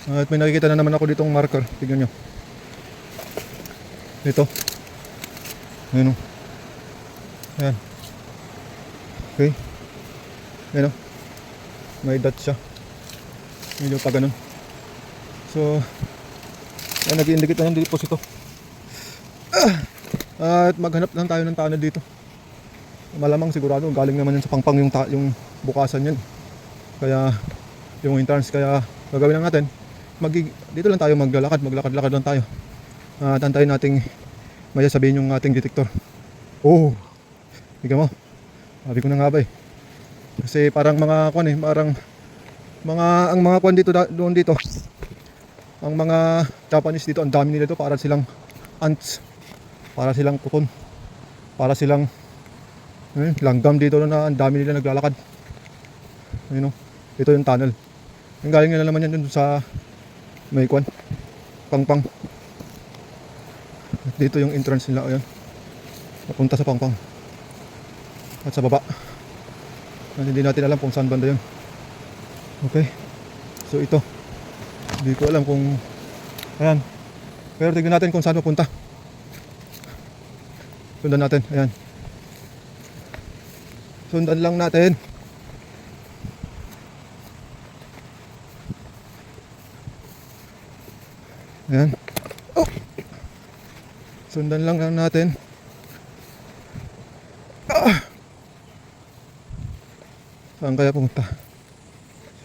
At may nakikita na naman ako ditong marker. Tignan nyo. Ito. Ayan o. Ayan. Okay. Ayan o. May dot siya. Medyo pa ganun. So, ayan, nag-i-indicate na ng deposito. At maghanap lang tayo ng tunnel dito. Malamang sigurado galing naman yan sa pangpang yung bukasan yan. Kaya yung entrance, kaya gagawin lang natin. Dito lang tayo maglakad-lakad lang tayo. At antayin nating may sabihin yung ating detector. Oh, ikaw mo. Sabi ko na nga ba eh. Kasi parang mga kwan eh, parang ang mga kwan dito doon dito. Ang mga Japanese dito, ang dami nila dito, para silang ants, para silang kuton, para silang langgam dito na ang dami nila naglalakad. Ayun o, ito yung tunnel. Yung galing nila naman yan dun sa may kwan, pangpang. At dito yung entrance nila, ayan, papunta sa pangpang. At sa baba, at hindi natin alam kung saan banda yun. Okay, so ito, hindi ko alam kung, ayan, pero tignan natin kung saan papunta. Sundan natin, ayan. Sundan lang natin. Ayan. Oh! Sundan lang natin. Ah! Saan kaya pumunta?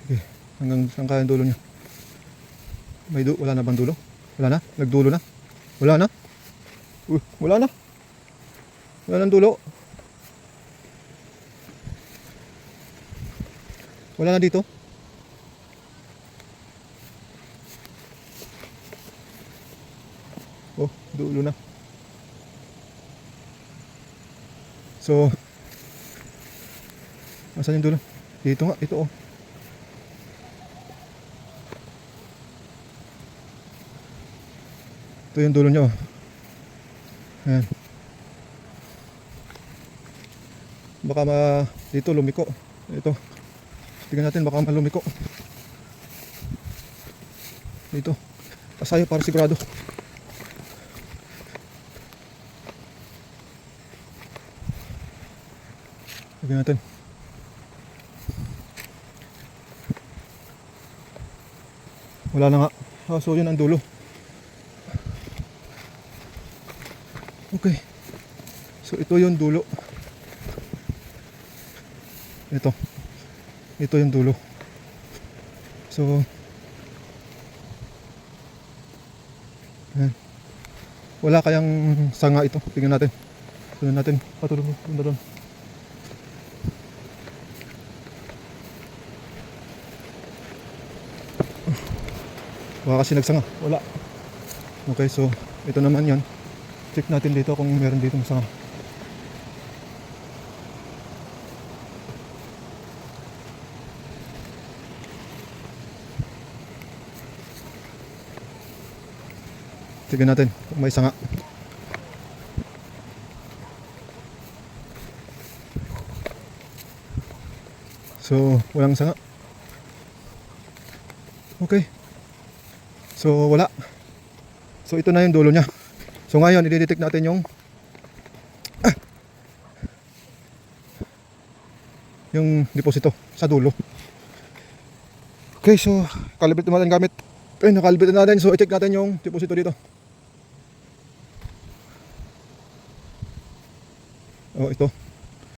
Sige, hanggang saan kaya ang dulo niya? Wala na bang dulo? Wala na? Nagdulo na? Wala na? Wala na? Wala nang dulo? Wala na dito? Oh, dulo na. So, asan yung dulo? Dito nga, ito oh. Ito yung dulo niya oh. Ayan. Baka dito lumiko. Ito. Tingnan natin, baka malumiko. Dito. Pasayo para sigurado. Tingnan natin. Wala na nga. So yun ang dulo. Okay. So ito yung dulo. Ito yung dulo. So ayan. Wala kayang sanga ito. Tingnan natin. Tingnan natin. Patulong mo. Doon doon. Baka kasi nagsanga. Wala. Okay, so ito naman yon. Check natin dito kung meron dito sanga. Tignan natin kung may sanga. So, walang sanga. Okay. So, wala. So, ito na yung dulo niya. So, ngayon, i-detect natin yung deposito sa dulo. Okay, so, calibrate natin gamit. Okay, nakalibrate natin. So, i-check natin yung deposito dito. Oh, ito.